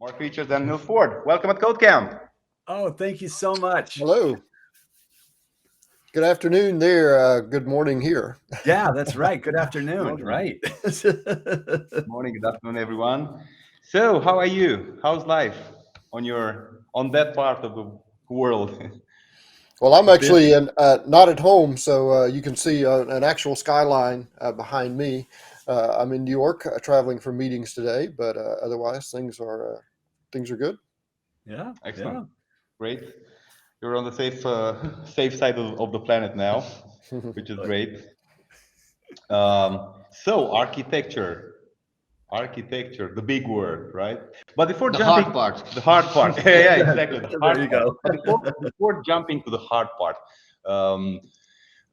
Mark, Richards and Neal Ford. Welcome at Codecamp. Oh, thank you so much. Hello. Good afternoon there. Good morning here. Yeah, that's right. Good afternoon. Right. Good morning, good afternoon, everyone. So, how are you? How's life on that part of the world? Well, I'm actually not at home, so you can see an actual skyline behind me. I'm in New York, traveling for meetings today, but otherwise things are good. Yeah. Excellent. Yeah. Great. You're on the safe side of the planet now, which is great. So, architecture, the big word, right? But before The jumping, hard part. the hard part, yeah, exactly, the hard There you part. go. But before jumping to the hard part, um,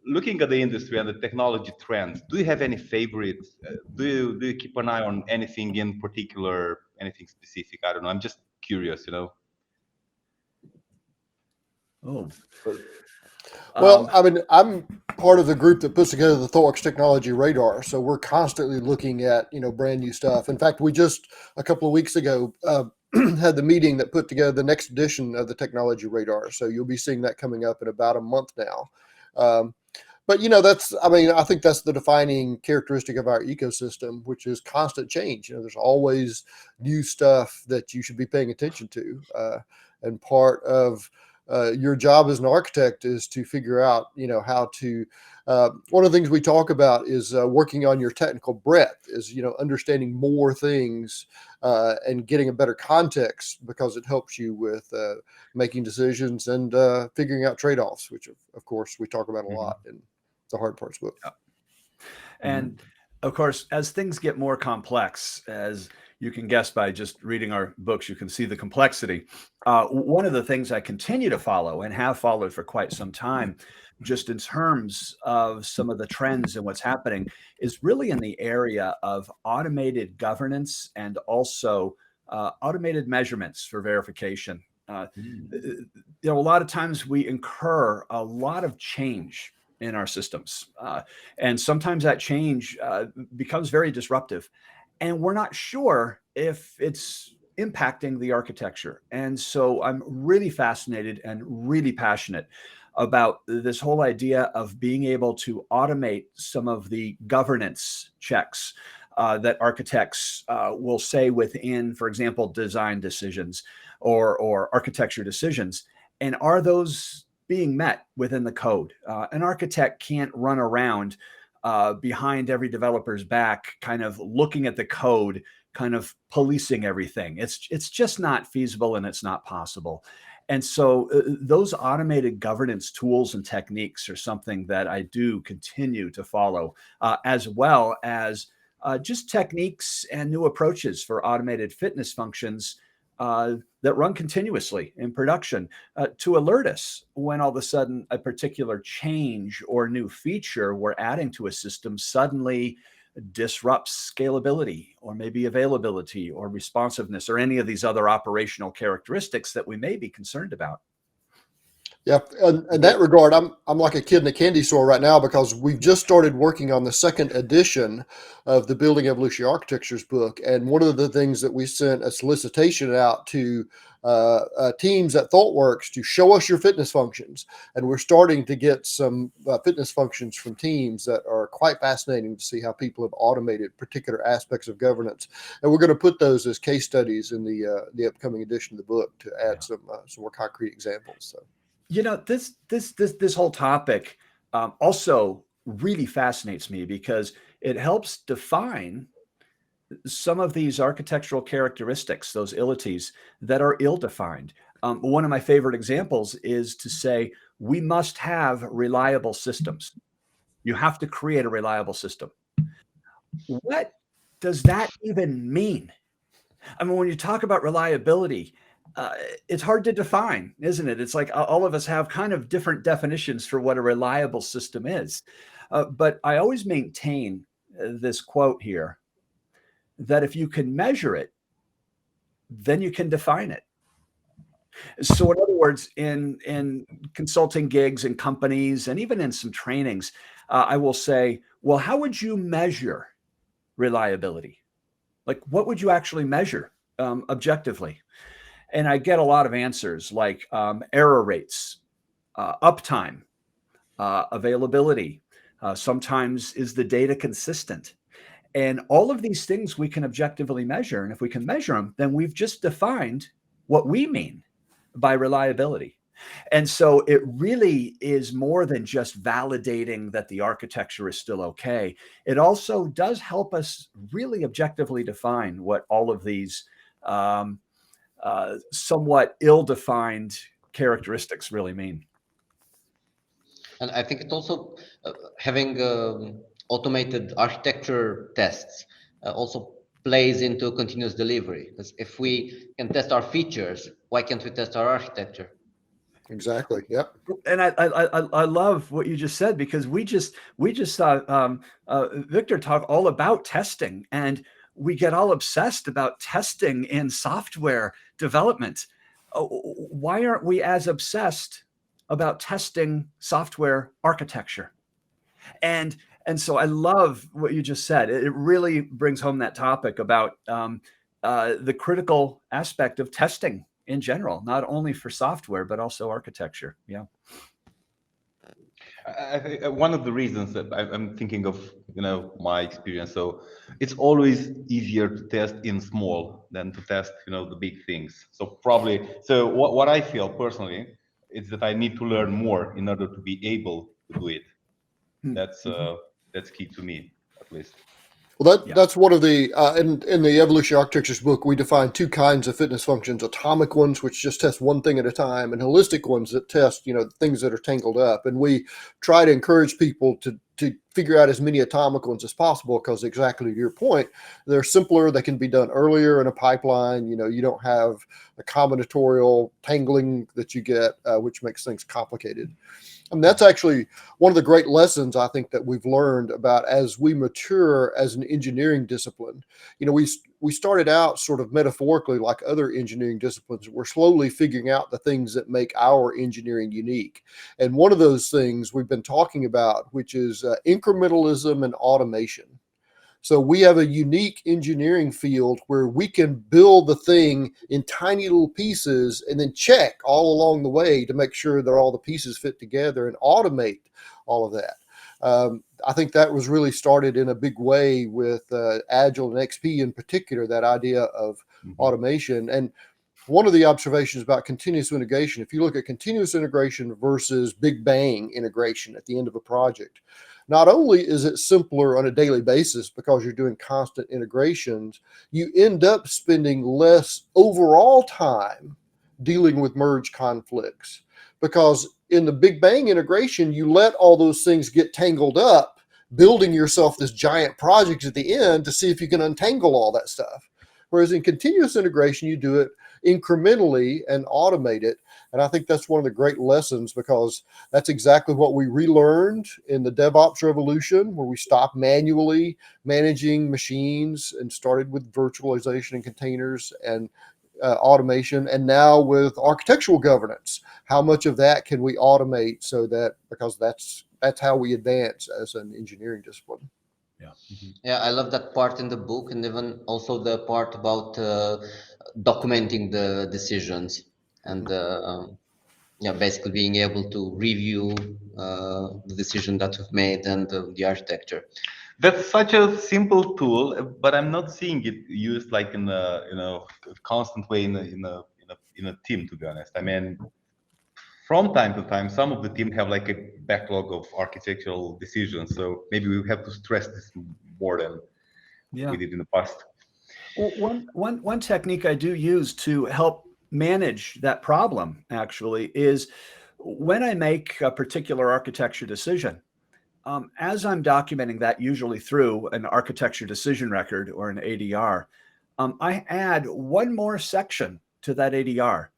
looking at the industry and the technology trends, do you have any favorites? Do you keep an eye on anything in particular, anything specific? I don't know. I'm just curious. Oh. Well, I mean, I'm part of the group that puts together the ThoughtWorks Technology Radar, so we're constantly looking at brand new stuff. In fact, we just a couple of weeks ago had the meeting that put together the next edition of the Technology Radar. So you'll be seeing that coming up in about a month now. But I think that's the defining characteristic of our ecosystem, which is constant change. There's always new stuff that you should be paying attention to, and part of your job as an architect is to figure out, how to. One of the things we talk about is working on your technical breadth, is understanding more things and getting a better context, because it helps you with making decisions and figuring out trade-offs, which of course we talk about a lot in the hard parts book. And of course, as things get more complex, as you can guess by just reading our books, you can see the complexity. One of the things I continue to follow and have followed for quite some time, just in terms of some of the trends and what's happening, is really in the area of automated governance and also automated measurements for verification. A lot of times we incur a lot of change in our systems. And sometimes that change becomes very disruptive. And we're not sure if it's impacting the architecture. And so I'm really fascinated and really passionate about this whole idea of being able to automate some of the governance checks that architects will say within, for example, design decisions or architecture decisions. And are those being met within the code? An architect can't run around behind every developer's back, kind of looking at the code, kind of policing everything. It's just not feasible and it's not possible. And so those automated governance tools and techniques are something that I do continue to follow, as well as just techniques and new approaches for automated fitness functions that run continuously in production to alert us when all of a sudden a particular change or new feature we're adding to a system suddenly disrupts scalability or maybe availability or responsiveness or any of these other operational characteristics that we may be concerned about. Yeah, in that regard, I'm like a kid in a candy store right now, because we've just started working on the second edition of the Building Evolution Architectures book. And one of the things that we sent a solicitation out to teams at ThoughtWorks to show us your fitness functions. And we're starting to get some fitness functions from teams that are quite fascinating to see how people have automated particular aspects of governance. And we're going to put those as case studies in the upcoming edition of the book to add some more concrete examples. So. This whole topic also really fascinates me because it helps define some of these architectural characteristics, those ilities that are ill-defined. One of my favorite examples is to say, we must have reliable systems. You have to create a reliable system. What does that even mean? I mean, when you talk about reliability, it's hard to define, isn't it? It's like all of us have kind of different definitions for what a reliable system is. But I always maintain this quote here, that if you can measure it, then you can define it. So in other words, in consulting gigs and companies, and even in some trainings, I will say, well, how would you measure reliability? Like, what would you actually measure? objectively. And I get a lot of answers like error rates, uptime, availability. Sometimes is the data consistent? And all of these things we can objectively measure. And if we can measure them, then we've just defined what we mean by reliability. And so it really is more than just validating that the architecture is still okay. It also does help us really objectively define what all of these somewhat ill-defined characteristics really mean. And I think it also having automated architecture tests also plays into continuous delivery. Because if we can test our features, why can't we test our architecture? Exactly. Yep. And I love what you just said, because we just saw Victor talk all about testing, and we get all obsessed about testing in software development. Why aren't we as obsessed about testing software architecture? And so I love what you just said. It really brings home that topic about the critical aspect of testing in general, not only for software, but also architecture. Yeah. I think one of the reasons that I'm thinking of, my experience. So it's always easier to test in small than to test, the big things. So what I feel personally is that I need to learn more in order to be able to do it. That's key to me, at least. Well, that's one of the in the Evolution Architectures book, we define two kinds of fitness functions: atomic ones, which just test one thing at a time, and holistic ones that test, things that are tangled up. And we try to encourage people to figure out as many atomic ones as possible, because exactly to your point, they're simpler. They can be done earlier in a pipeline. You don't have a combinatorial tangling that you get, which makes things complicated. And that's actually one of the great lessons I think that we've learned about as we mature as an engineering discipline. We started out sort of metaphorically like other engineering disciplines. We're slowly figuring out the things that make our engineering unique. And one of those things we've been talking about, which is incrementalism and automation. So we have a unique engineering field where we can build the thing in tiny little pieces and then check all along the way to make sure that all the pieces fit together and automate all of that. I think that was really started in a big way with Agile and XP in particular, that idea of automation. And one of the observations about continuous integration, if you look at continuous integration versus big bang integration at the end of a project, not only is it simpler on a daily basis because you're doing constant integrations, you end up spending less overall time dealing with merge conflicts. Because in the big bang integration, you let all those things get tangled up, building yourself this giant project at the end to see if you can untangle all that stuff. Whereas in continuous integration, you do it incrementally and automate it. And I think that's one of the great lessons, because that's exactly what we relearned in the DevOps revolution, where we stopped manually managing machines and started with virtualization and containers and automation. And now with architectural governance, how much of that can we automate because that's how we advance as an engineering discipline. Yeah. Yeah, I love that part in the book, and even also the part about documenting the decisions and basically being able to review the decision that we've made and the architecture. That's such a simple tool, but I'm not seeing it used like in a constant way in a team. To be honest, I mean, from time to time, some of the team have like a backlog of architectural decisions. So maybe we have to stress this more than we did in the past. Well, one technique I do use to help manage that problem actually is when I make a particular architecture decision, as I'm documenting that, usually through an architecture decision record or an ADR, I add one more section to that ADR.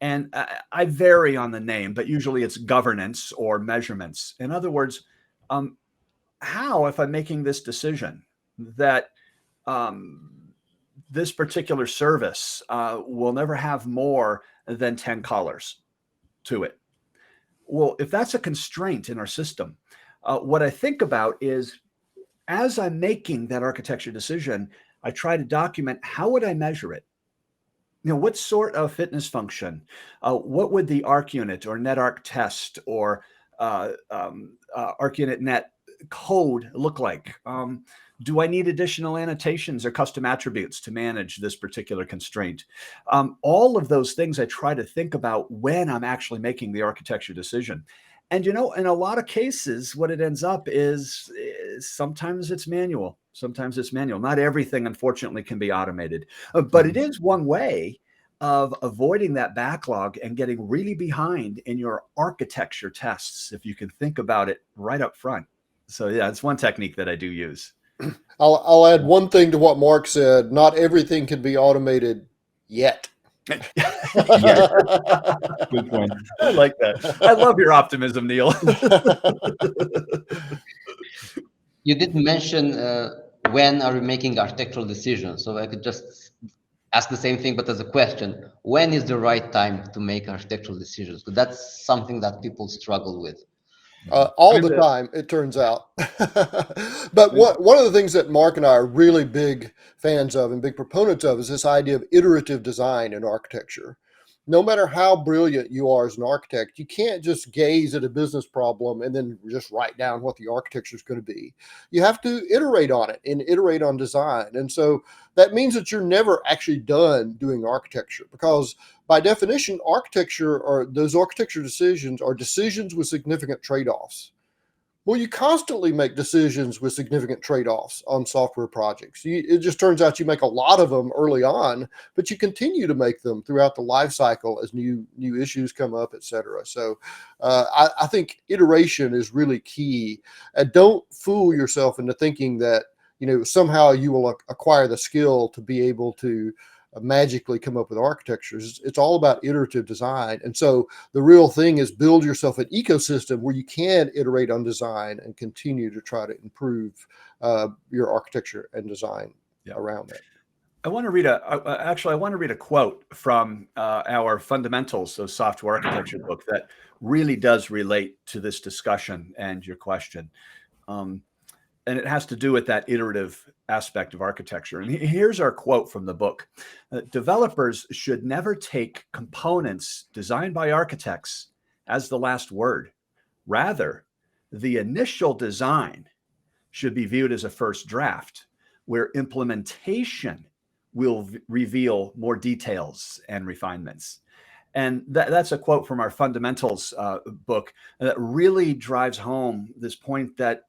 And I vary on the name, but usually it's governance or measurements. In other words, how, if I'm making this decision that this particular service will never have more than 10 colors to it. Well, if that's a constraint in our system, what I think about is, as I'm making that architecture decision, I try to document how would I measure it? what sort of fitness function? What would the arc unit or net arc test or arc unit net code look like? Do I need additional annotations or custom attributes to manage this particular constraint? All of those things I try to think about when I'm actually making the architecture decision. And, in a lot of cases, what it ends up is sometimes it's manual. Sometimes it's manual. Not everything, unfortunately, can be automated. But it is one way of avoiding that backlog and getting really behind in your architecture tests, if you can think about it right up front. So, yeah, it's one technique that I do use. I'll add one thing to what Mark said. Not everything can be automated yet. Good point. I like that. I love your optimism, Neal. You did mention when are we making architectural decisions? So I could just ask the same thing, but as a question: when is the right time to make architectural decisions? Because that's something that people struggle with. All the time, it turns out. But one of the things that Mark and I are really big fans of and big proponents of is this idea of iterative design in architecture. No matter how brilliant you are as an architect, you can't just gaze at a business problem and then just write down what the architecture is going to be. You have to iterate on it and iterate on design. And so that means that you're never actually done doing architecture, because by definition, architecture, or those architecture decisions, are decisions with significant trade-offs. Well, you constantly make decisions with significant trade-offs on software projects. It just turns out you make a lot of them early on, but you continue to make them throughout the life cycle as new issues come up, et cetera. So I think iteration is really key. Don't fool yourself into thinking that somehow you will acquire the skill to be able to magically come up with architectures. It's all about iterative design. And so the real thing is build yourself an ecosystem where you can iterate on design and continue to try to improve your architecture and design around that. I want to read a quote from our Fundamentals of Software Architecture book that really does relate to this discussion and your question. And it has to do with that iterative aspect of architecture. And here's our quote from the book. Developers should never take components designed by architects as the last word. Rather, the initial design should be viewed as a first draft, where implementation will reveal more details and refinements. And that's a quote from our Fundamentals book that really drives home this point that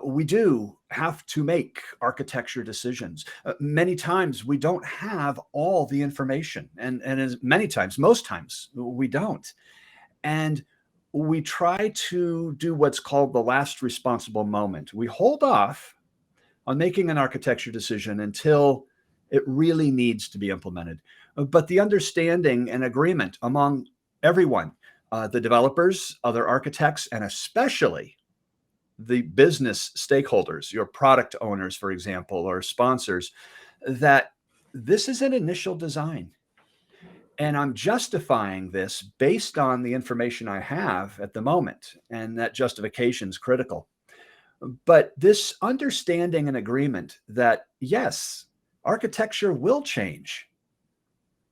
we do have to make architecture decisions. Many times we don't have all the information, and as many times, most times, we don't. And we try to do what's called the last responsible moment. We hold off on making an architecture decision until it really needs to be implemented. But the understanding and agreement among everyone, the developers, other architects, and especially the business stakeholders, your product owners, for example, or sponsors, that this is an initial design. And I'm justifying this based on the information I have at the moment. And that justification is critical. But this understanding and agreement that, yes, architecture will change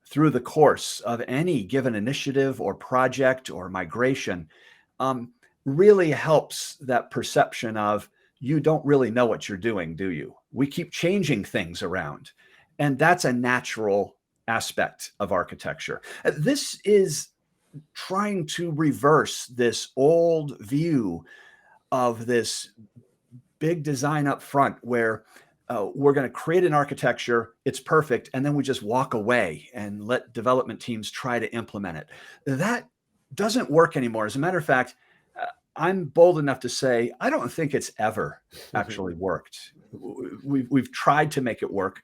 through the course of any given initiative or project or migration, really helps that perception of you don't really know what you're doing, do you? We keep changing things around. And that's a natural aspect of architecture. This is trying to reverse this old view of this big design up front where we're going to create an architecture, it's perfect, and then we just walk away and let development teams try to implement it. That doesn't work anymore. As a matter of fact, I'm bold enough to say, I don't think it's ever actually worked. We've tried to make it work,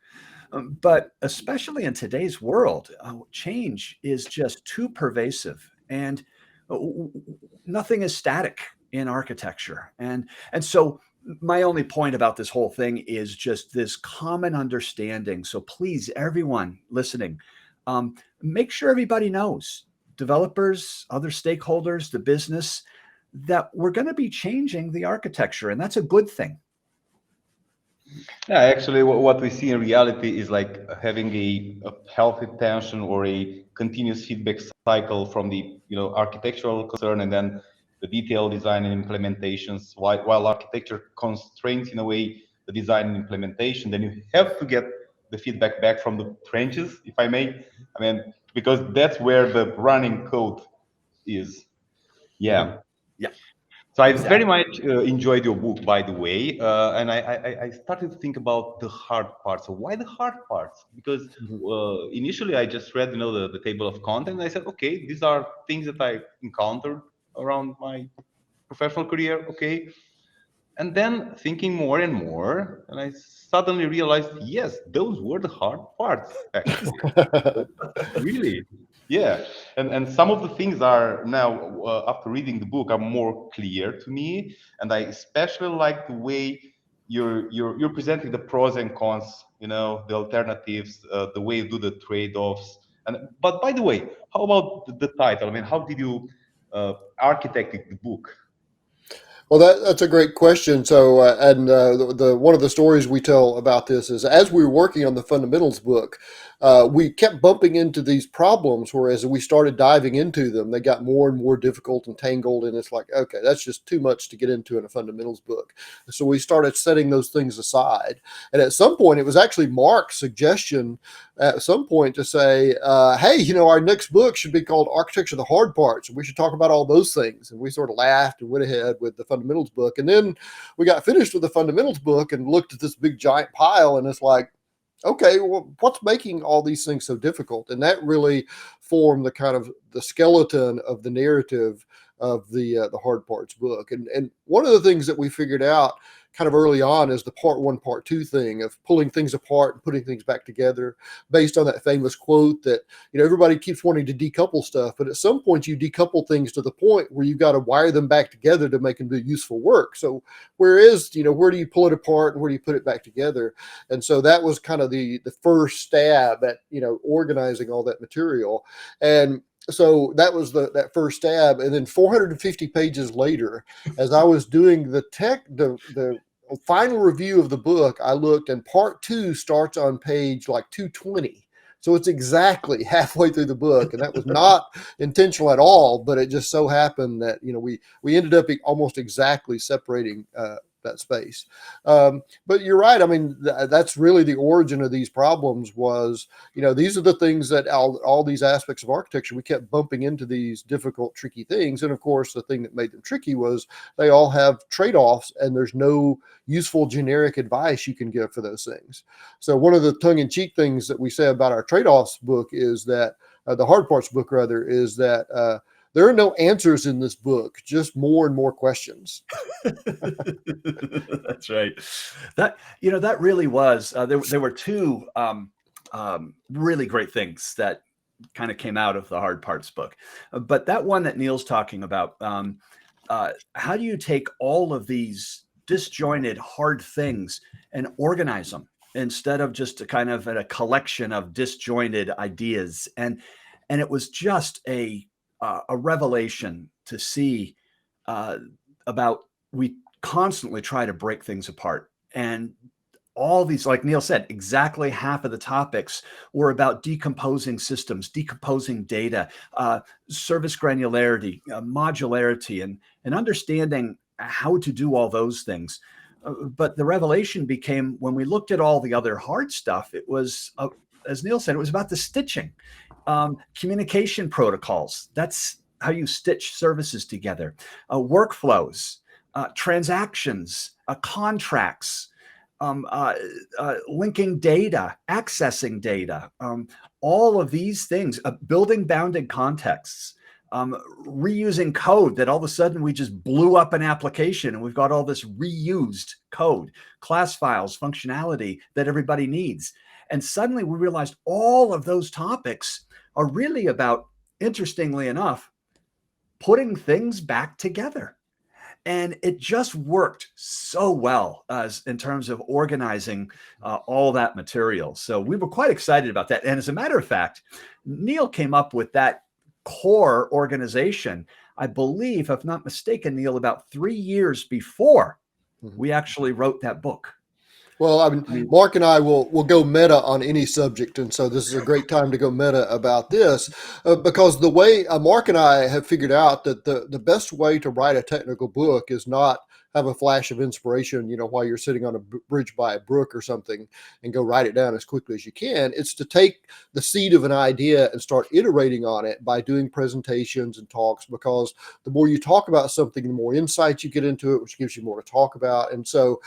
but especially in today's world, change is just too pervasive, and nothing is static in architecture. And so my only point about this whole thing is just this common understanding. So please, everyone listening, make sure everybody knows, developers, other stakeholders, the business, that we're going to be changing the architecture, and that's a good thing. Yeah, actually, what we see in reality is like having a healthy tension or a continuous feedback cycle from the architectural concern and then the detail design and implementations. While architecture constrains in a way the design and implementation, then you have to get the feedback back from the trenches, if I may. I mean, because that's where the running code is. Yeah. Yeah, So I very exactly. much enjoyed your book, by the way, and I started to think about the hard parts. So why the hard parts? Because Mhm. initially I just read, the table of content. And I said, okay, these are things that I encountered around my professional career. Okay, and then thinking more and more, and I suddenly realized, yes, those were the hard parts, actually. Really? Yeah. And some of the things are now, after reading the book, are more clear to me. And I especially like the way you're presenting the pros and cons, the alternatives, the way you do the trade-offs. But by the way, how about the title? I mean, how did you architect the book? Well, that's a great question. So, the one of the stories we tell about this is as we were working on the fundamentals book, we kept bumping into these problems. Whereas we started diving into them, they got more and more difficult and tangled. And it's like, okay, that's just too much to get into in a fundamentals book. So we started setting those things aside. And at some point, it was actually Mark's suggestion at some point to say, hey, our next book should be called Architecture of the Hard Parts. We should talk about all those things. And we sort of laughed and went ahead with the fundamentals book. And then we got finished with the fundamentals book and looked at this big giant pile. And it's like, okay, well, what's making all these things so difficult? And that really formed the kind of the skeleton of the narrative of the hard parts book. And one of the things that we figured out kind of early on is the part one, part two thing of pulling things apart and putting things back together based on that famous quote that, everybody keeps wanting to decouple stuff, but at some point you decouple things to the point where you've got to wire them back together to make them do useful work. So where do you pull it apart and where do you put it back together? And so that was kind of the first stab at, organizing all that material. And so that was that first stab, and then 450 pages later, as I was doing the final review of the book, I looked, and part two starts on page like 220. So it's exactly halfway through the book, and that was not intentional at all. But it just so happened that we ended up almost exactly separating that space. But you're right. I mean, that's really the origin of these problems. Was these are the things that all these aspects of architecture, we kept bumping into these difficult, tricky things. And of course, the thing that made them tricky was they all have trade-offs, and there's no useful generic advice you can give for those things. So one of the tongue-in-cheek things that we say about our trade-offs book is that the hard parts book rather is that there are no answers in this book, just more and more questions. That's right. That really was. There were two really great things that kind of came out of the hard parts book, but that one that Neal's talking about. How do you take all of these disjointed, hard things and organize them instead of just a collection of disjointed ideas? And it was just a revelation to see about we constantly try to break things apart, and all these, like Neal said, exactly half of the topics were about decomposing systems, decomposing data, service granularity, modularity, and understanding how to do all those things. But the revelation became when we looked at all the other hard stuff, it was, as Neal said, it was about the stitching. Communication protocols, that's how you stitch services together. Workflows, transactions, contracts, linking data, accessing data, all of these things, building bounded contexts, reusing code that all of a sudden we just blew up an application and we've got all this reused code, class files, functionality that everybody needs. And suddenly we realized all of those topics are really about, interestingly enough, putting things back together. And it just worked so well as in terms of organizing all that material. So we were quite excited about that. And as a matter of fact, Neal came up with that core organization, I believe, if I'm not mistaken, Neal, about 3 years before we actually wrote that book. Well, I mean, Mark and I will go meta on any subject, and so this is a great time to go meta about this because the way Mark and I have figured out that the best way to write a technical book is not have a flash of inspiration, while you're sitting on a bridge by a brook or something and go write it down as quickly as you can. It's to take the seed of an idea and start iterating on it by doing presentations and talks, because the more you talk about something, the more insights you get into it, which gives you more to talk about. And so,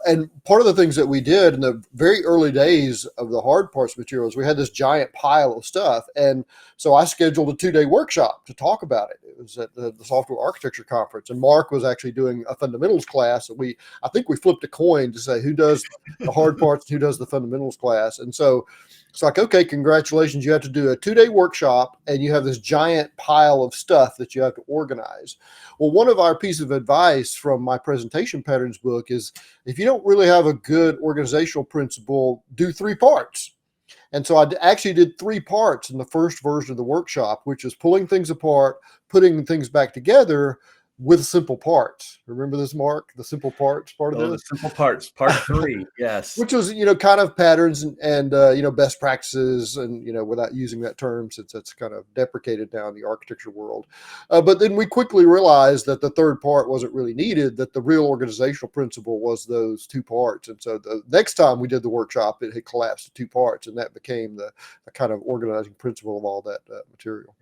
and part of the things that we did in the very early days of the hard parts materials, we had this giant pile of stuff. And so I scheduled a 2-day workshop to talk about it. It was at the Software Architecture Conference, and Mark was actually doing a fundamentals class. And I think we flipped a coin to say who does the hard parts, who does the fundamentals class. And so it's like, okay, congratulations. You have to do a 2-day workshop and you have this giant pile of stuff that you have to organize. Well, one of our pieces of advice from my presentation patterns book is if you don't really have a good organizational principle, do 3 parts. And so I actually did 3 parts in the first version of the workshop, which is pulling things apart, putting things back together with simple parts. Remember this, Mark? The simple parts part of this? The simple parts, part 3, yes. Which was, kind of patterns and best practices, and, without using that term since that's kind of deprecated now in the architecture world. But then we quickly realized that the third part wasn't really needed, that the real organizational principle was those 2 parts. And so the next time we did the workshop, it had collapsed to 2 parts, and that became the kind of organizing principle of all that material.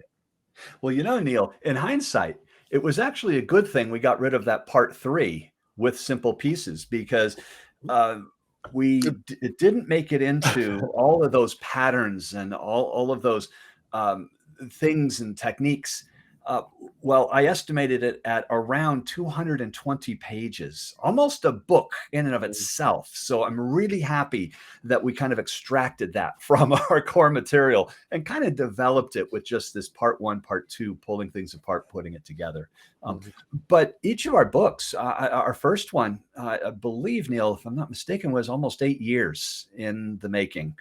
Well, Neal, in hindsight, it was actually a good thing we got rid of that part 3 with simple pieces, because it didn't make it into all of those patterns and all of those things and techniques. Well, I estimated it at around 220 pages, almost a book in and of itself. So I'm really happy that we kind of extracted that from our core material and kind of developed it with just this part 1, part 2, pulling things apart, putting it together. But each of our books, our first one, I believe, Neal, if I'm not mistaken, was almost 8 years in the making.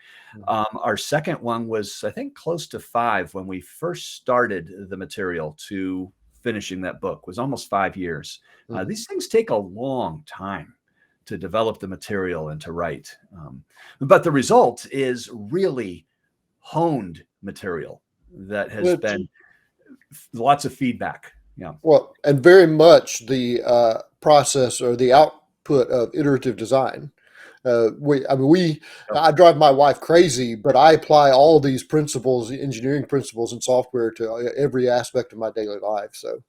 Our second one was, I think, close to 5 when we first started the material to finishing that book, was almost 5 years. These things take a long time to develop the material and to write. But the result is really honed material that has been lots of feedback. Yeah. Well, and very much the process or the output of iterative design. I drive my wife crazy, but I apply all these principles, engineering principles and software to every aspect of my daily life. So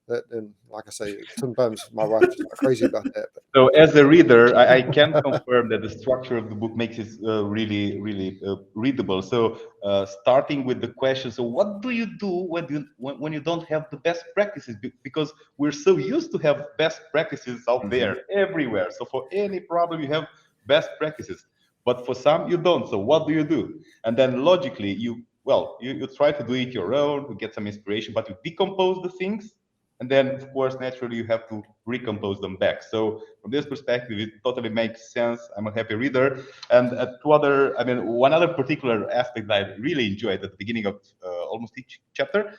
that, and like I say, sometimes my wife is not crazy about that. But. So as a reader, I can confirm that the structure of the book makes it really, really readable. So starting with the question, so what do you do when you don't have the best practices? Because we're so used to have best practices out there everywhere. So for any problem, you have best practices, but for some you don't. So what do you do? And then logically, you try to do it your own, to get some inspiration, but you decompose the things. And then, of course, naturally, you have to recompose them back. So from this perspective, it totally makes sense. I'm a happy reader. And one other particular aspect that I really enjoyed at the beginning of almost each chapter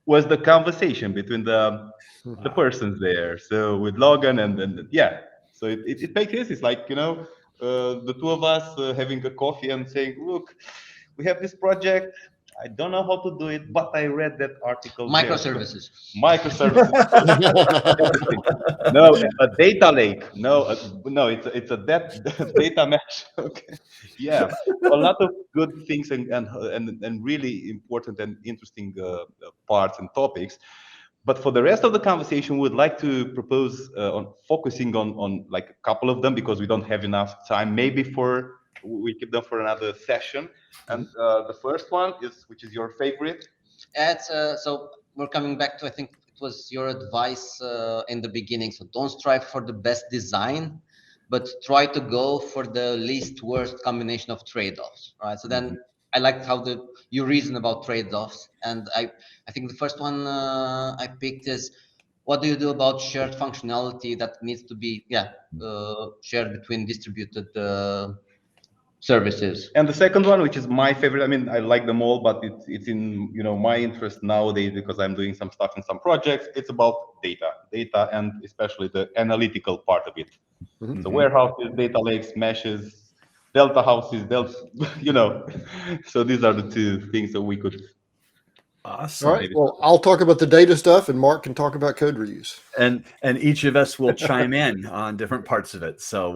was the conversation between the persons there. So with Logan and yeah, so it makes sense. It's like, the 2 of us having a coffee and saying, look, we have this project. I don't know how to do it, but I read that article. Microservices. Microservices. No, a data lake. No, it's a data mesh. Okay. Yeah, a lot of good things and really important and interesting parts and topics. But for the rest of the conversation, we would like to propose on focusing on like a couple of them, because we don't have enough time. Maybe we keep them for another session. And the first one which is your favorite? So we're coming back to, I think it was your advice in the beginning. So don't strive for the best design, but try to go for the least worst combination of trade-offs, right? So then I liked how you reason about trade-offs. And I think the first one I picked is, what do you do about shared functionality that needs to be shared between distributed services? And the second one, which is my favorite, I like them all, but it's in my interest nowadays because I'm doing some stuff in some projects. It's about data and especially the analytical part of it. So warehouses, data lakes, meshes, delta houses, delta, So these are the two things that we could. Awesome. All right. Well, I'll talk about the data stuff, and Mark can talk about code reuse. And each of us will chime in on different parts of it. So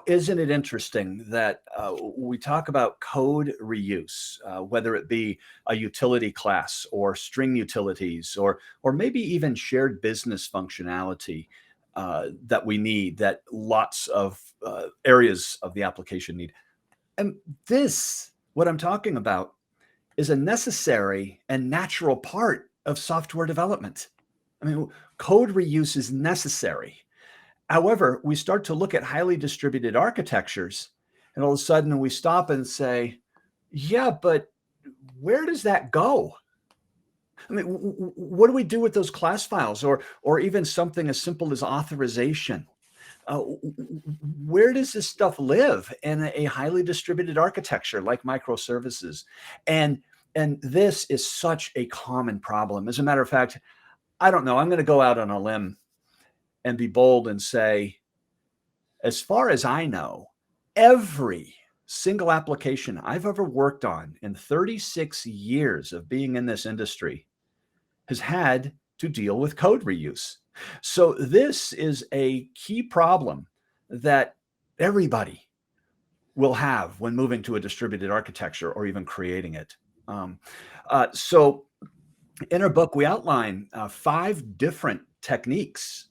isn't it interesting that we talk about code reuse, whether it be a utility class or string utilities, or maybe even shared business functionality that we need, that lots of areas of the application need. And what I'm talking about, is a necessary and natural part of software development. I mean, code reuse is necessary. However, we start to look at highly distributed architectures, and all of a sudden we stop and say, yeah, but where does that go? I mean, what do we do with those class files, or even something as simple as authorization? Where does this stuff live in a highly distributed architecture like microservices? And this is such a common problem. As a matter of fact, I don't know, I'm going to go out on a limb and be bold and say, as far as I know, every single application I've ever worked on in 36 years of being in this industry has had to deal with code reuse. So this is a key problem that everybody will have when moving to a distributed architecture or even creating it. So in our book, we outline 5 different techniques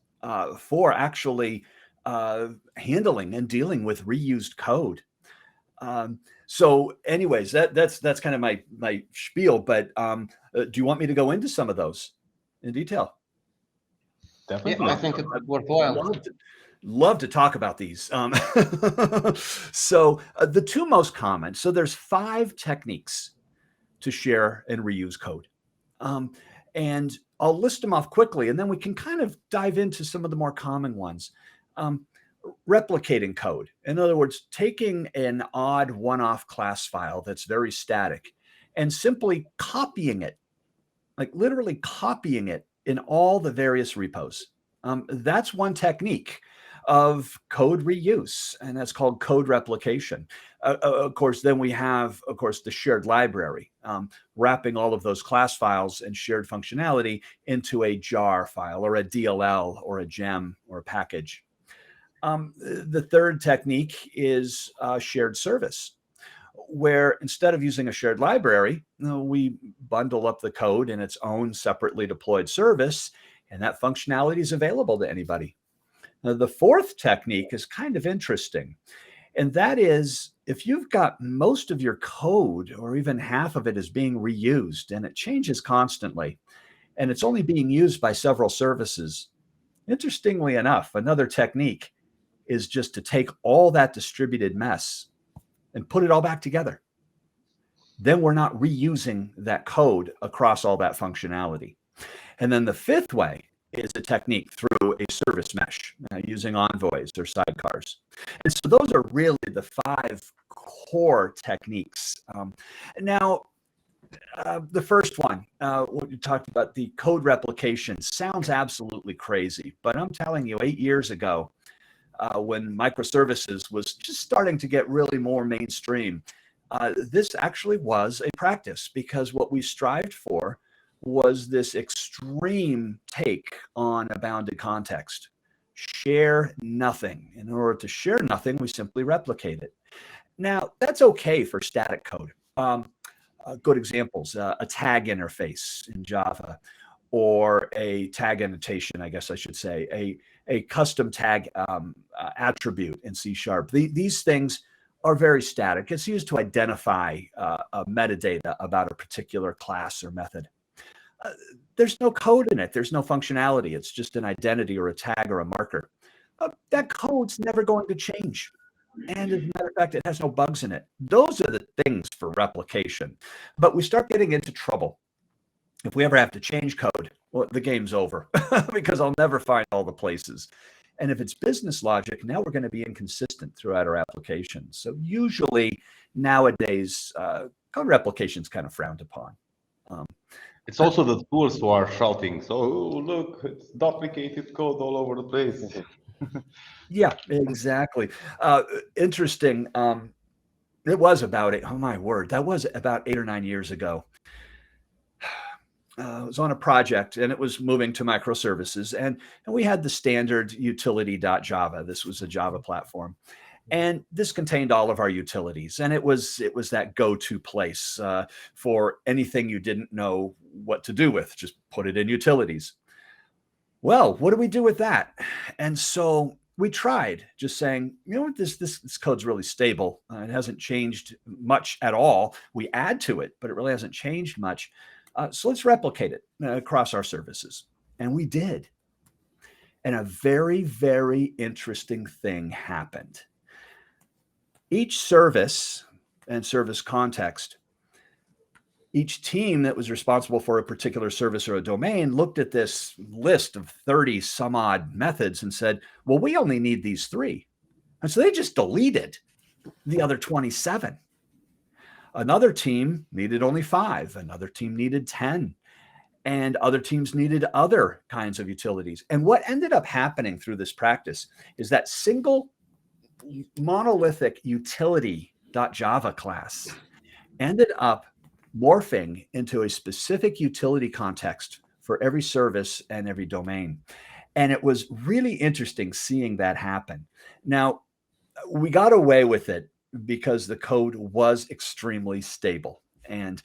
for actually handling and dealing with reused code. So anyways, that's kind of my spiel, but do you want me to go into some of those in detail? Definitely. Yeah, I think it's worthwhile. Love to talk about these. So the 2 most common, so there's 5 techniques to share and reuse code. And I'll list them off quickly, and then we can kind of dive into some of the more common ones. Replicating code. In other words, taking an odd one-off class file that's very static and simply copying it, like literally copying it in all the various repos. That's one technique of code reuse, and that's called code replication. Of course, then we have, of course, the shared library, wrapping all of those class files and shared functionality into a jar file or a DLL or a gem or a package. The third technique is shared service, where instead of using a shared library, we bundle up the code in its own separately deployed service, and that functionality is available to anybody. Now, the fourth technique is kind of interesting, and that is if you've got most of your code or even half of it is being reused and it changes constantly, and it's only being used by several services. Interestingly enough, another technique is just to take all that distributed mess and put it all back together. Then we're not reusing that code across all that functionality. And then the fifth way is a technique through a service mesh using envoys or sidecars. And so those are really the 5 core techniques. Now, the first one, what you talked about, the code replication, sounds absolutely crazy. But I'm telling you, 8 years ago, when microservices was just starting to get really more mainstream, this actually was a practice, because what we strived for was this extreme take on a bounded context. Share nothing. In order to share nothing, we simply replicate it. Now, that's okay for static code. Good examples, a tag interface in Java, or a tag annotation, I guess I should say, a custom tag attribute in C#. These things are very static. It's used to identify a metadata about a particular class or method. There's no code in it. There's no functionality. It's just an identity or a tag or a marker. That code's never going to change. And as a matter of fact, it has no bugs in it. Those are the things for replication. But we start getting into trouble. If we ever have to change code, well, the game's over because I'll never find all the places. And if it's business logic, now we're going to be inconsistent throughout our application. So usually nowadays, code replication is kind of frowned upon. It's also the tools who are shouting. So look, it's duplicated code all over the place. Yeah, exactly. Interesting. It was about it. Oh my word, that was about 8 or 9 years ago. I was on a project and it was moving to microservices, and we had the standard utility.java. This was a Java platform. And this contained all of our utilities, and it was that go-to place for anything you didn't know what to do with. Just put it in utilities. Well, what do we do with that? And so we tried just saying, you know what, this code's really stable. It hasn't changed much at all. We add to it, but it really hasn't changed much. So let's replicate it across our services. And we did. And a very, very interesting thing happened. Each service and service context, each team that was responsible for a particular service or a domain looked at this list of 30 some odd methods and said, well, we only need these 3. And so they just deleted the other 27. Another team needed only 5. Another team needed 10. And other teams needed other kinds of utilities. And what ended up happening through this practice is that single monolithic utility.java class ended up morphing into a specific utility context for every service and every domain. And it was really interesting seeing that happen. Now, we got away with it because the code was extremely stable. And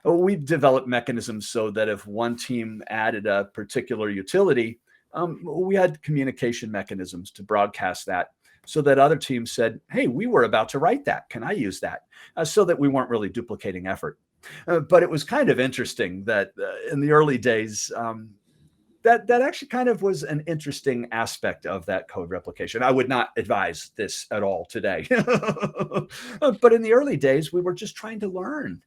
we developed mechanisms so that if one team added a particular utility, we had communication mechanisms to broadcast that, so that other teams said, hey, we were about to write that. Can I use that? So that we weren't really duplicating effort. But it was kind of interesting that in the early days, that actually kind of was an interesting aspect of that code replication. I would not advise this at all today. But in the early days, we were just trying to learn.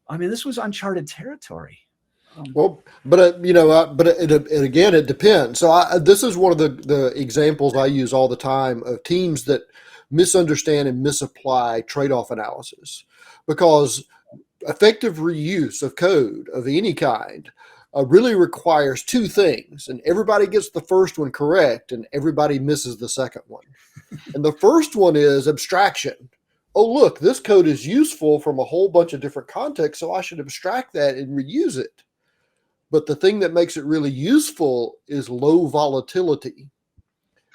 I mean, this was uncharted territory. Well, but again, it depends. So this is one of the examples I use all the time of teams that misunderstand and misapply trade-off analysis, because effective reuse of code of any kind really requires 2 things, and everybody gets the first one correct and everybody misses the second one. And the first one is abstraction. Oh, look, this code is useful from a whole bunch of different contexts, so I should abstract that and reuse it. But the thing that makes it really useful is low volatility.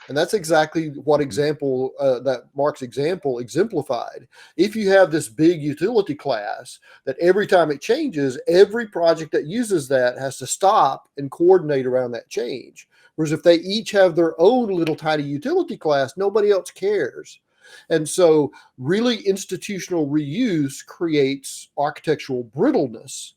And that's exactly what example that Mark's example exemplified. If you have this big utility class that every time it changes, every project that uses that has to stop and coordinate around that change. Whereas if they each have their own little tiny utility class, nobody else cares. And so really institutional reuse creates architectural brittleness.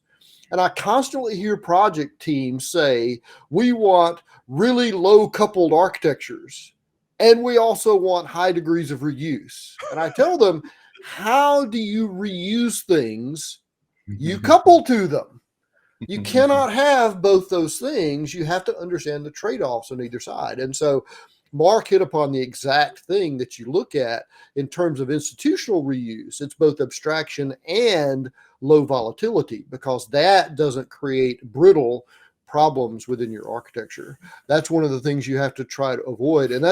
And I constantly hear project teams say, we want really low coupled architectures, and we also want high degrees of reuse. And I tell them, how do you reuse things? You couple to them. You cannot have both those things. You have to understand the trade-offs on either side. And so Mark hit upon the exact thing that you look at in terms of institutional reuse. It's both abstraction and low volatility, because that doesn't create brittle problems within your architecture. That's one of the things you have to try to avoid. And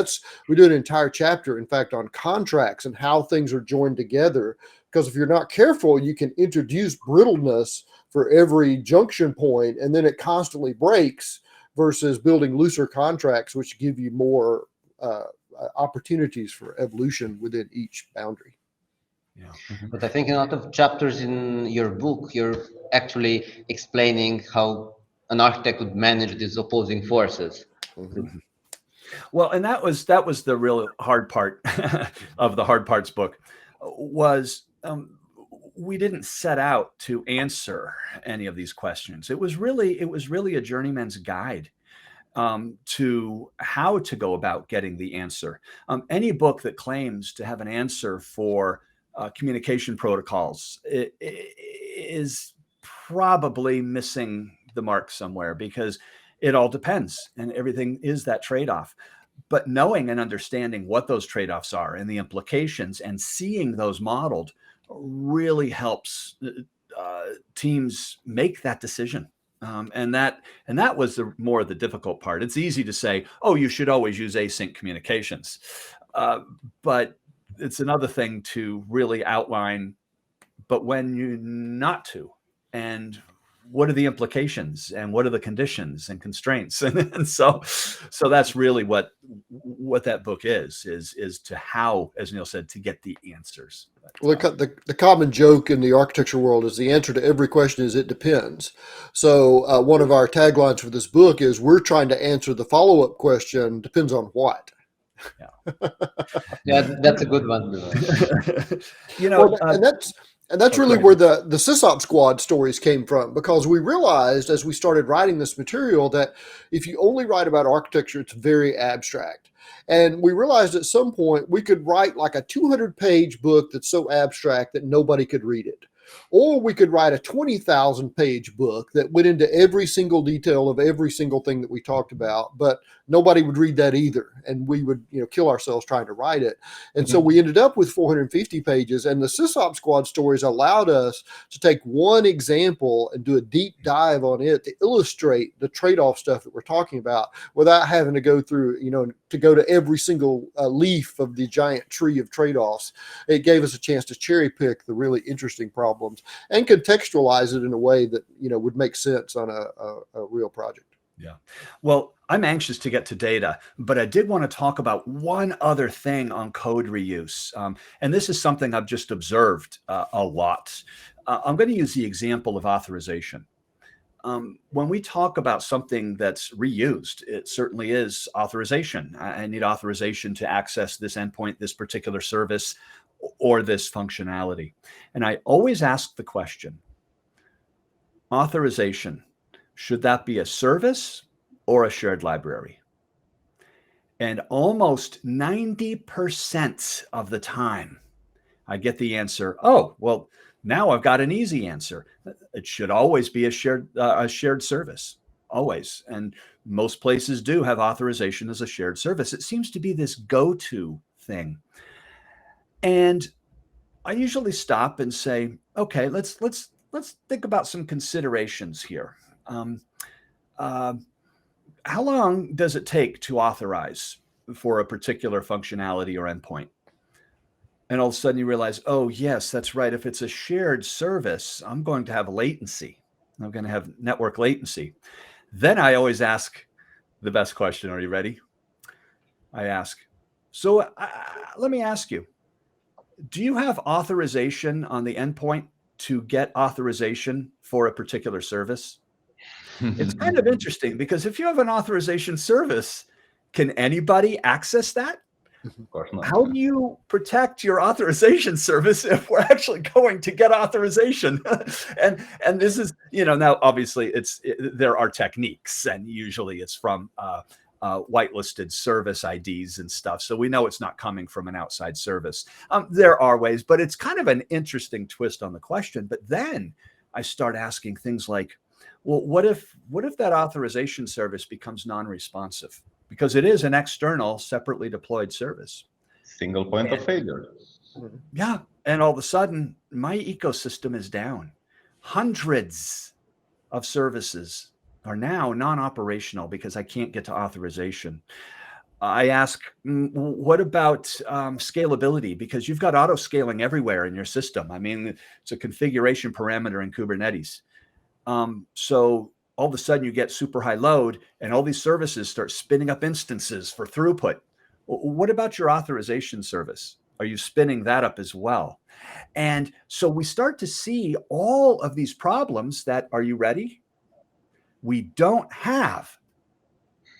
we do an entire chapter, in fact, on contracts and how things are joined together. Because if you're not careful, you can introduce brittleness for every junction point, and then it constantly breaks, versus building looser contracts, which give you more opportunities for evolution within each boundary. Yeah. But I think in a lot of chapters in your book, you're actually explaining how an architect would manage these opposing forces. Mm-hmm. Well, and that was the real hard part of the Hard Parts book, was we didn't set out to answer any of these questions. It was really a journeyman's guide to how to go about getting the answer. Any book that claims to have an answer for communication protocols is probably missing the mark somewhere, because it all depends and everything is that trade-off. But knowing and understanding what those trade-offs are and the implications and seeing those modeled really helps teams make that decision. And that was more the difficult part. It's easy to say, oh, you should always use async communications. But it's another thing to really outline, but when you not to, and what are the implications, and what are the conditions and constraints, and so that's really what that book is to how, as Neal said, to get the answers. Well, the common joke in the architecture world is the answer to every question is it depends. So one of our taglines for this book is we're trying to answer the follow-up question, depends on what. Yeah, that's a good one. And that's really where the SysOps squad stories came from, because we realized as we started writing this material that if you only write about architecture, it's very abstract. And we realized at some point we could write like a 200-page book that's so abstract that nobody could read it. Or we could write a 20,000-page book that went into every single detail of every single thing that we talked about, but nobody would read that either. And we would, kill ourselves trying to write it. And so we ended up with 450 pages. And the SysOps squad stories allowed us to take one example and do a deep dive on it to illustrate the trade-off stuff that we're talking about without having to go through, to go to every single leaf of the giant tree of trade-offs. It gave us a chance to cherry pick the really interesting problems and contextualize it in a way that, would make sense on a real project. Yeah. Well, I'm anxious to get to data, but I did want to talk about one other thing on code reuse. And this is something I've just observed a lot. I'm going to use the example of authorization. When we talk about something that's reused, it certainly is authorization. I need authorization to access this endpoint, this particular service, or this functionality. And I always ask the question, authorization, should that be a service or a shared library? And almost 90% of the time, I get the answer, oh, well, now I've got an easy answer. It should always be a shared service, always. And most places do have authorization as a shared service. It seems to be this go-to thing. And I usually stop and say, okay, let's think about some considerations here. How long does it take to authorize for a particular functionality or endpoint? And all of a sudden you realize, oh, yes, that's right. If it's a shared service, I'm going to have latency. I'm going to have network latency. Then I always ask the best question. Are you ready? I ask, so let me ask you, do you have authorization on the endpoint to get authorization for a particular service? It's kind of interesting because if you have an authorization service, can anybody access that? Of course not. How do you protect your authorization service if we're actually going to get authorization? and this is, now obviously there are techniques, and usually it's from whitelisted service IDs and stuff. So we know it's not coming from an outside service. There are ways, but it's kind of an interesting twist on the question. But then I start asking things like, well, what if that authorization service becomes non-responsive? Because it is an external, separately deployed service. Single point of failure. Yeah. And all of a sudden, my ecosystem is down. Hundreds of services are now non-operational because I can't get to authorization. I ask, what about scalability? Because you've got auto scaling everywhere in your system. I mean, it's a configuration parameter in Kubernetes. So all of a sudden you get super high load and all these services start spinning up instances for throughput. What about your authorization service? Are you spinning that up as well? And so we start to see all of these problems that, are you ready? We don't have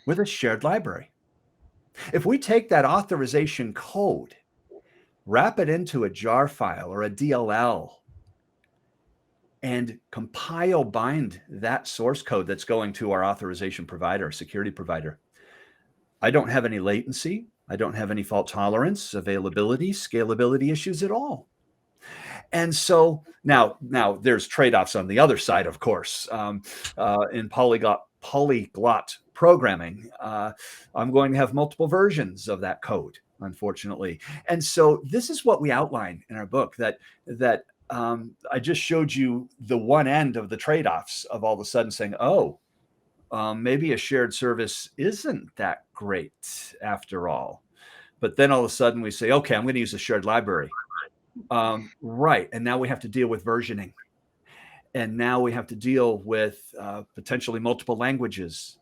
with a shared library. If we take that authorization code, wrap it into a jar file or a DLL, and compile bind that source code that's going to our authorization provider, security provider, I don't have any latency. I don't have any fault tolerance, availability, scalability issues at all. And so now there's trade-offs on the other side, of course. In polyglot programming, I'm going to have multiple versions of that code, unfortunately. And so this is what we outline in our book, that I just showed you the one end of the trade-offs of all of a sudden saying, oh, maybe a shared service isn't that great after all. But then all of a sudden we say, okay, I'm going to use a shared library. Right. And now we have to deal with versioning. And now we have to deal with potentially multiple languages.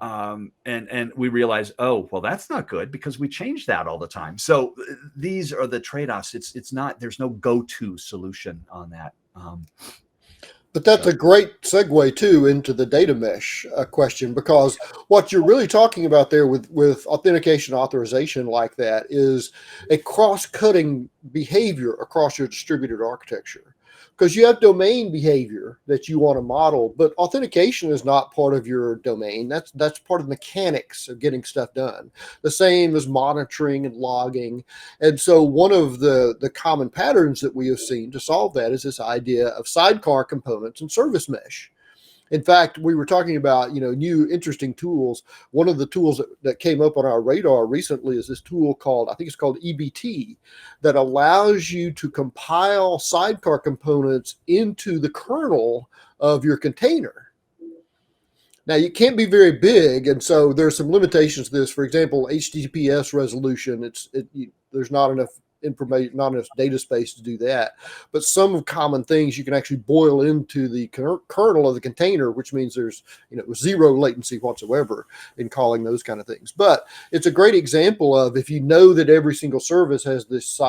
And we realize, oh, well, that's not good because we change that all the time. So these are the trade-offs. It's not, there's no go-to solution on that. But that's a great segue too into the data mesh question, because what you're really talking about there with authentication authorization like that is a cross-cutting behavior across your distributed architecture. Because you have domain behavior that you want to model, but authentication is not part of your domain. That's part of the mechanics of getting stuff done. The same as monitoring and logging. And so one of the common patterns that we have seen to solve that is this idea of sidecar components and service mesh. In fact, we were talking about, new interesting tools. One of the tools that came up on our radar recently is this tool called, I think it's called EBT, that allows you to compile sidecar components into the kernel of your container. Now, you can't be very big, and so there's some limitations to this. For example, HTTPS resolution, there's not enough information, not enough data space to do that. But some common things you can actually boil into the kernel of the container, which means there's zero latency whatsoever in calling those kind of things. But it's a great example of, if you know that every single service has this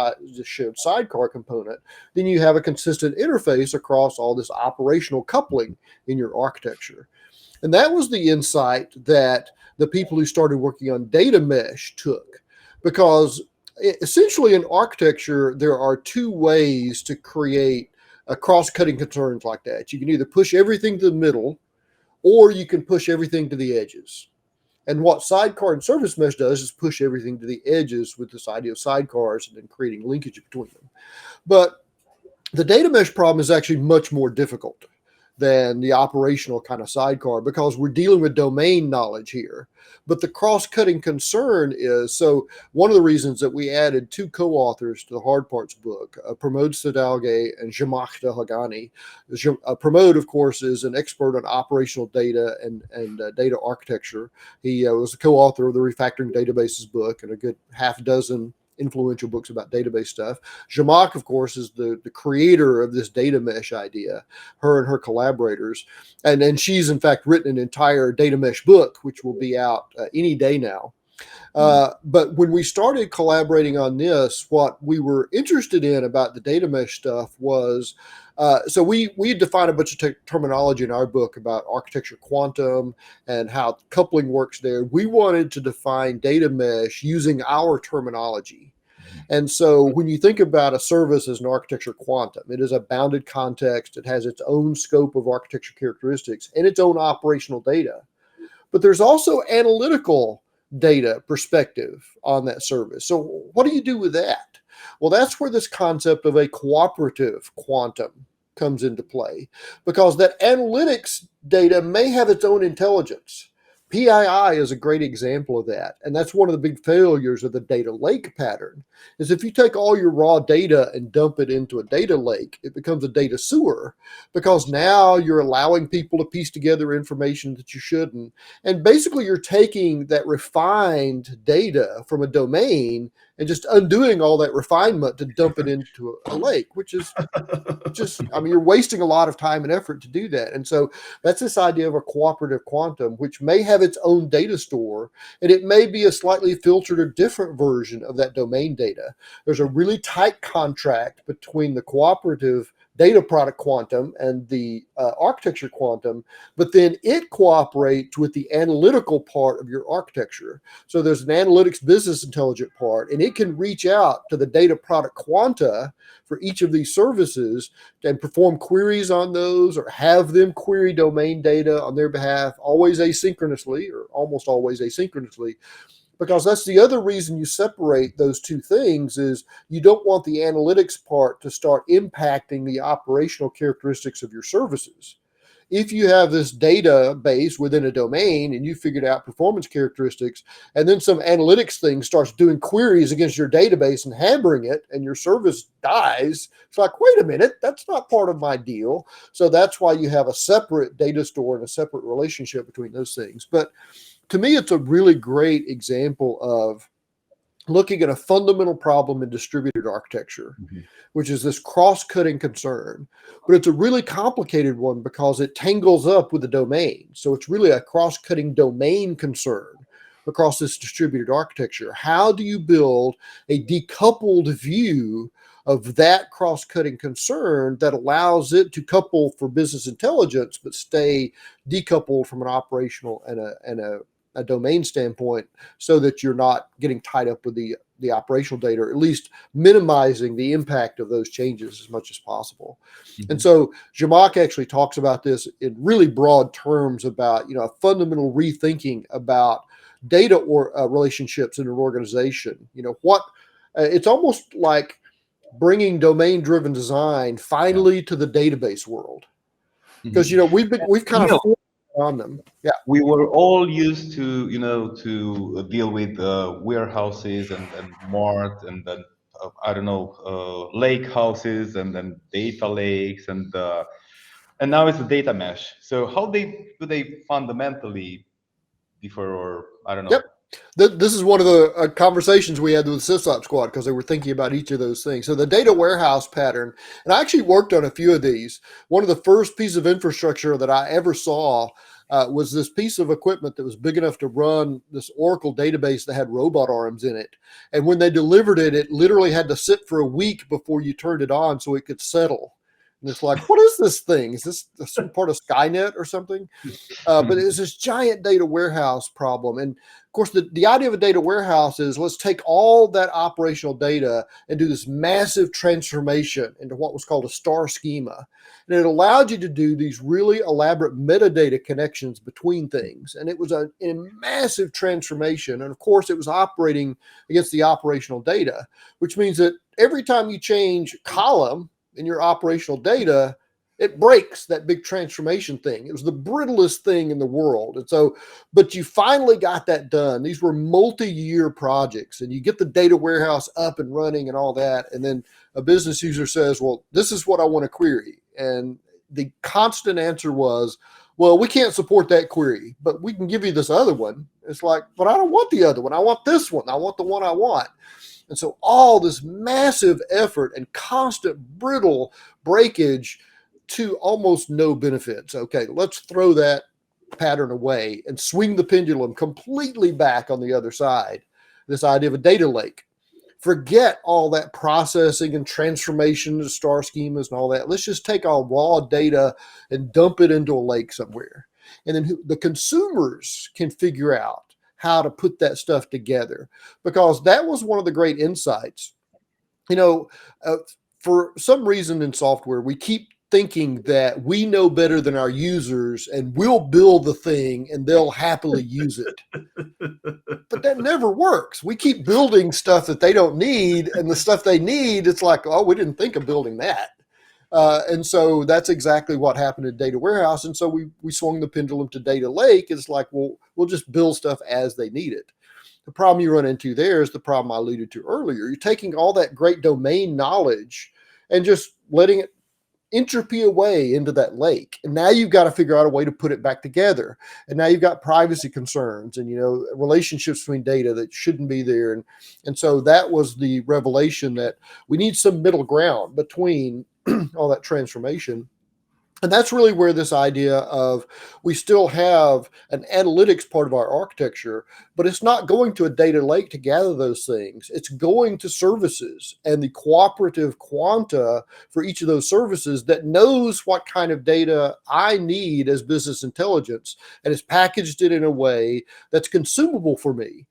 shared sidecar component, then you have a consistent interface across all this operational coupling in your architecture. And that was the insight that the people who started working on data mesh took, because essentially in architecture, there are two ways to create a cross-cutting concerns like that. You can either push everything to the middle, or you can push everything to the edges. And what sidecar and service mesh does is push everything to the edges with this idea of sidecars and then creating linkage between them. But the data mesh problem is actually much more difficult than the operational kind of sidecar, because we're dealing with domain knowledge here. But the cross-cutting concern is, so one of the reasons that we added two co-authors to the Hard Parts book, Pramod Sadalge and Zhamak Dehghani. Pramod, of course, is an expert on operational data and data architecture. He was a co-author of the Refactoring Databases book and a good half dozen influential books about database stuff. Zhamak, of course, is the creator of this data mesh idea, her and her collaborators. And then she's, in fact, written an entire data mesh book, which will be out any day now. But when we started collaborating on this, what we were interested in about the data mesh stuff was, so we defined a bunch of terminology in our book about architecture quantum and how coupling works there. We wanted to define data mesh using our terminology. And so when you think about a service as an architecture quantum, it is a bounded context. It has its own scope of architecture characteristics and its own operational data. But there's also analytical data perspective on that service. So what do you do with that? Well, that's where this concept of a cooperative quantum comes into play, because that analytics data may have its own intelligence. PII is a great example of that. And that's one of the big failures of the data lake pattern, is if you take all your raw data and dump it into a data lake, it becomes a data sewer, because now you're allowing people to piece together information that you shouldn't. And basically you're taking that refined data from a domain and just undoing all that refinement to dump it into a lake, which is just, you're wasting a lot of time and effort to do that. And so that's this idea of a cooperative quantum, which may have its own data store, and it may be a slightly filtered or different version of that domain data. There's a really tight contract between the cooperative data product quantum and the architecture quantum, but then it cooperates with the analytical part of your architecture. So there's an analytics business intelligent part, and it can reach out to the data product quanta for each of these services and perform queries on those, or have them query domain data on their behalf, always asynchronously or almost always asynchronously. Because that's the other reason you separate those two things, is you don't want the analytics part to start impacting the operational characteristics of your services. if you have this database within a domain and you figured out performance characteristics, and then some analytics thing starts doing queries against your database and hammering it, and your service dies, it's like, wait a minute, that's not part of my deal. So that's why you have a separate data store and a separate relationship between those things. But to me, it's a really great example of looking at a fundamental problem in distributed architecture, which is this cross-cutting concern. But it's a really complicated one because it tangles up with the domain. So it's really a cross-cutting domain concern across this distributed architecture. How do you build a decoupled view of that cross-cutting concern that allows it to couple for business intelligence, but stay decoupled from an operational and a domain standpoint, so that you're not getting tied up with the operational data, or at least minimizing the impact of those changes as much as possible. And so Zhamak actually talks about this in really broad terms about, a fundamental rethinking about data or relationships in an organization. It's almost like bringing domain-driven design finally to the database world, because we've kind of on them. Yeah, we were all used to deal with warehouses and mart and then I don't know, lake houses and then data lakes and now it's a data mesh. So how do they fundamentally differ, or I don't know? Yep. This is one of the conversations we had with the SysOps squad, because they were thinking about each of those things. So the data warehouse pattern, and I actually worked on a few of these. One of the first pieces of infrastructure that I ever saw was this piece of equipment that was big enough to run this Oracle database that had robot arms in it. And when they delivered it, it literally had to sit for a week before you turned it on so it could settle. And it's like, what is this thing? Is this some part of Skynet or something? But it's this giant data warehouse problem. And of course, the idea of a data warehouse is, let's take all that operational data and do this massive transformation into what was called a star schema. And it allowed you to do these really elaborate metadata connections between things. And it was a massive transformation. And of course, it was operating against the operational data, which means that every time you change column in your operational data, it breaks that big transformation thing. It was the brittlest thing in the world. And so, but you finally got that done. These were multi-year projects, and you get the data warehouse up and running and all that. And then a business user says, well, this is what I want to query. And the constant answer was, well, we can't support that query, but we can give you this other one. It's like, but I don't want the other one. I want this one. I want the one I want. And so all this massive effort and constant brittle breakage to almost no benefits. Okay, let's throw that pattern away and swing the pendulum completely back on the other side. This idea of a data lake. Forget all that processing and transformation to star schemas and all that. Let's just take our raw data and dump it into a lake somewhere. And then the consumers can figure out how to put that stuff together, because that was one of the great insights. For some reason in software, we keep thinking that we know better than our users and we'll build the thing and they'll happily use it. But that never works. We keep building stuff that they don't need, and the stuff they need, it's like, oh, we didn't think of building that. And so that's exactly what happened in data warehouse. And so we swung the pendulum to data lake. It's like, well, we'll just build stuff as they need it. The problem you run into there is the problem I alluded to earlier. You're taking all that great domain knowledge and just letting it entropy away into that lake. And now you've got to figure out a way to put it back together. And now you've got privacy concerns and, relationships between data that shouldn't be there. And so that was the revelation that we need some middle ground between all that transformation. And that's really where this idea of we still have an analytics part of our architecture, but it's not going to a data lake to gather those things. It's going to services and the cooperative quanta for each of those services that knows what kind of data I need as business intelligence, and it's packaged it in a way that's consumable for me.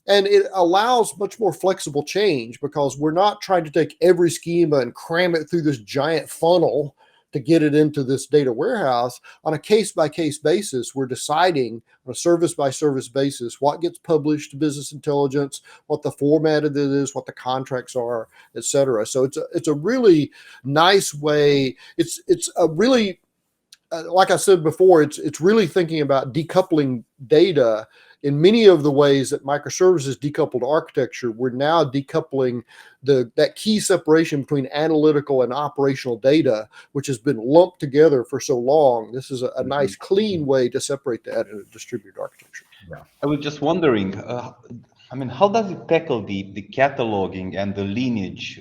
And it allows much more flexible change, because we're not trying to take every schema and cram it through this giant funnel to get it into this data warehouse. On a case-by-case basis, we're deciding on a service-by-service basis what gets published to business intelligence, what the format of it is, what the contracts are, et cetera. So it's a really nice way. It's a really like I said before, it's really thinking about decoupling data in many of the ways that microservices decoupled architecture. We're now decoupling that key separation between analytical and operational data, which has been lumped together for so long. This is a nice, clean way to separate that in a distributed architecture. Yeah. I was just wondering, how does it tackle the cataloging and the lineage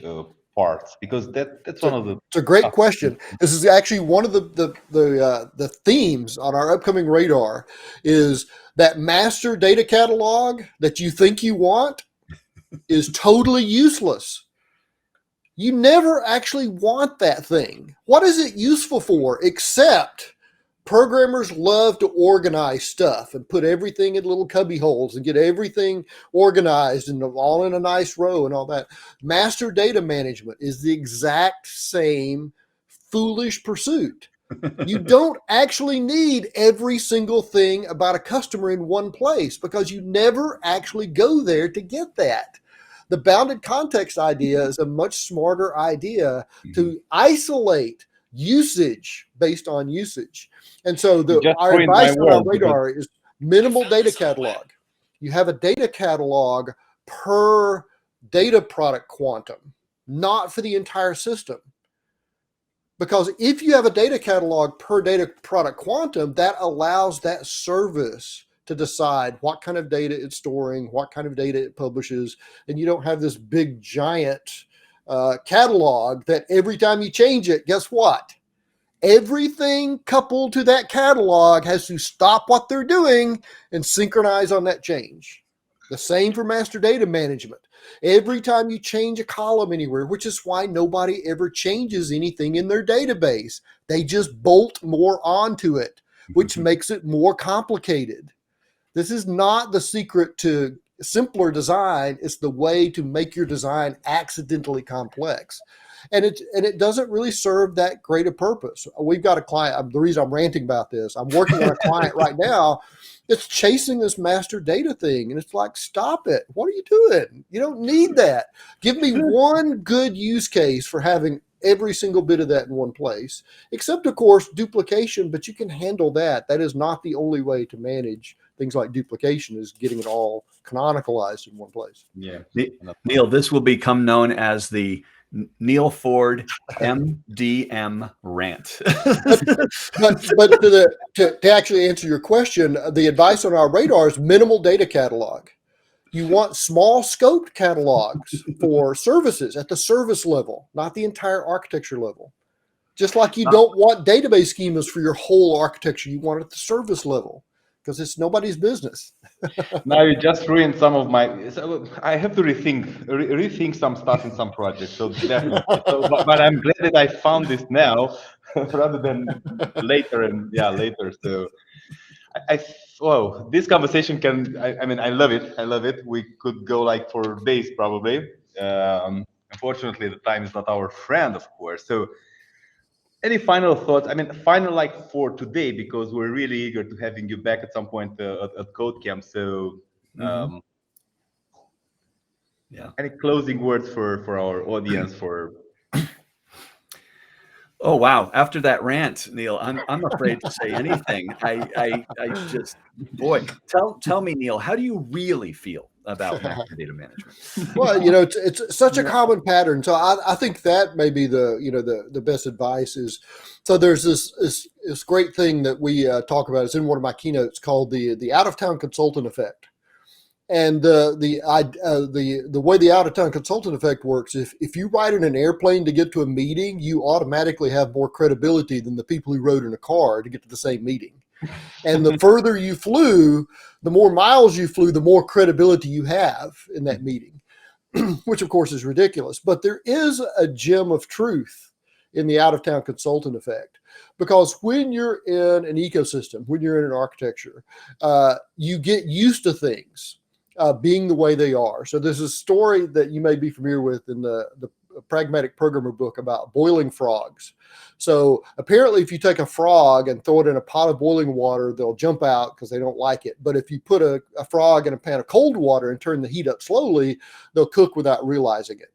parts? Because that's one of the. It's a great question. This is actually one of the themes on our upcoming radar, is that master data catalog that you think you want is totally useless. You never actually want that thing. What is it useful for? Except programmers love to organize stuff and put everything in little cubby holes and get everything organized and all in a nice row and all that. Master data management is the exact same foolish pursuit. You don't actually need every single thing about a customer in one place, because you never actually go there to get that. The bounded context idea is a much smarter idea to isolate usage based on usage. And so our advice on our radar is minimal data catalog. You have a data catalog per data product quantum, not for the entire system. Because if you have a data catalog per data product quantum, that allows that service to decide what kind of data it's storing, what kind of data it publishes, and you don't have this big giant catalog that every time you change it, guess what? Everything coupled to that catalog has to stop what they're doing and synchronize on that change. The same for master data management. Every time you change a column anywhere, which is why nobody ever changes anything in their database, they just bolt more onto it, which makes it more complicated. This is not the secret to simpler design. It's the way to make your design accidentally complex. And it doesn't really serve that great a purpose. We've got a client, the reason I'm ranting about this, I'm working on a client right now that's chasing this master data thing. And it's like, stop it. What are you doing? You don't need that. Give me one good use case for having every single bit of that in one place, except, of course, duplication, but you can handle that. That is not the only way to manage things like duplication, is getting it all canonicalized in one place. Yeah. Neal, this will become known as the Neal Ford MDM rant. but to actually answer your question, the advice on our radar is minimal data catalog. You want small scoped catalogs for services at the service level, not the entire architecture level. Just like you don't want database schemas for your whole architecture, you want it at the service level, because it's nobody's business. Now you just ruined some of my. So I have to rethink some stuff in some projects. So definitely. But I'm glad that I found this now rather than later. And later. So this conversation can. I love it. I love it. We could go like for days probably. Unfortunately, the time is not our friend, of course. So. Any final thoughts? Final like for today, because we're really eager to having you back at some point at Codecamp. So, any closing words for our audience? Oh wow! After that rant, Neal, I'm afraid to say anything. I just, boy, tell me, Neal, how do you really feel about master data management? Well, it's such a common pattern. So I think that may be the best advice is. So there's this great thing that we talk about. It's in one of my keynotes called the out of town consultant effect. And the way the out-of-town consultant effect works, if you ride in an airplane to get to a meeting, you automatically have more credibility than the people who rode in a car to get to the same meeting. And the further you flew, the more miles you flew, the more credibility you have in that meeting, which of course is ridiculous. But there is a gem of truth in the out-of-town consultant effect. Because when you're in an ecosystem, when you're in an architecture, you get used to things being the way they are. So there's a story that you may be familiar with in the Pragmatic Programmer book about boiling frogs. So apparently if you take a frog and throw it in a pot of boiling water, they'll jump out because they don't like it. But if you put a frog in a pan of cold water and turn the heat up slowly, they'll cook without realizing it.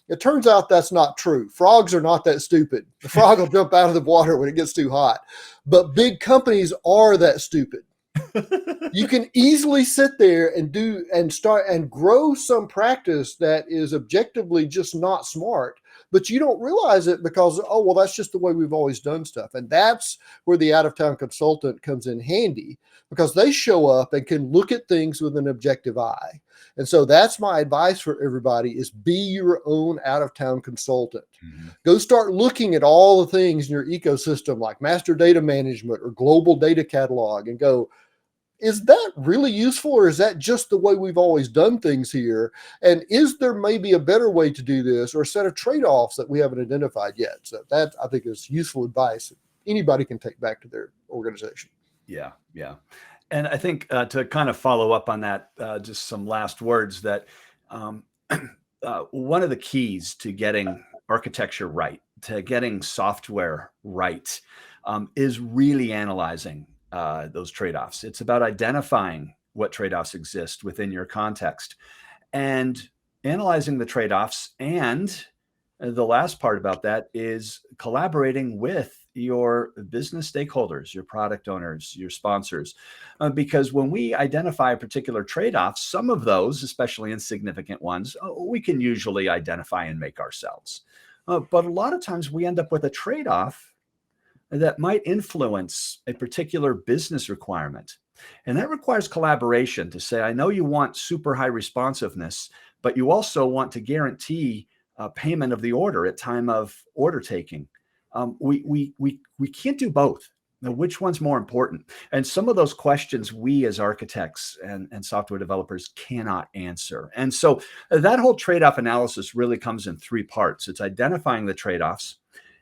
It turns out that's not true. Frogs are not that stupid. The frog will jump out of the water when it gets too hot. But big companies are that stupid. You can easily sit there and start and grow some practice that is objectively just not smart, but you don't realize it because, oh, well, that's just the way we've always done stuff. And that's where the out-of-town consultant comes in handy, because they show up and can look at things with an objective eye. And so that's my advice for everybody, is be your own out-of-town consultant. Mm-hmm. Go start looking at all the things in your ecosystem like master data management or global data catalog and go, is that really useful, or is that just the way we've always done things here? And is there maybe a better way to do this, or a set of trade-offs that we haven't identified yet? So that, I think, is useful advice anybody can take back to their organization. Yeah, yeah. And I think to kind of follow up on that, just some last words, that one of the keys to getting architecture right, to getting software right, is really analyzing those trade-offs. It's about identifying what trade-offs exist within your context and analyzing the trade-offs. And the last part about that is collaborating with your business stakeholders, your product owners, your sponsors, because when we identify particular trade-offs, some of those, especially insignificant ones, we can usually identify and make ourselves. But a lot of times we end up with a trade-off that might influence a particular business requirement. And that requires collaboration to say, I know you want super high responsiveness, but you also want to guarantee payment of the order at time of order taking. We can't do both. Now, which one's more important? And some of those questions we as architects and software developers cannot answer. And so that whole trade-off analysis really comes in three parts. It's identifying the trade-offs,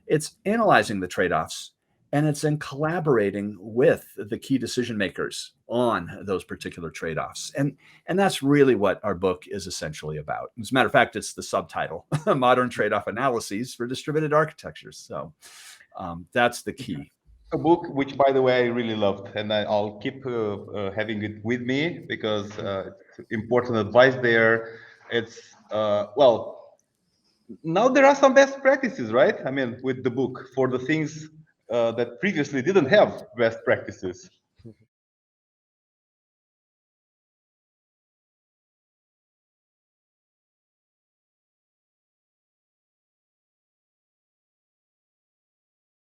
it's analyzing the trade-offs, and it's in collaborating with the key decision makers on those particular trade-offs. And that's really what our book is essentially about. As a matter of fact, it's the subtitle, Modern Trade-Off Analyses for Distributed Architectures. So that's the key. A book which, by the way, I really loved, and I'll keep having it with me because it's important advice there. It's, well, now there are some best practices, right? I mean, with the book for the things that previously didn't have best practices.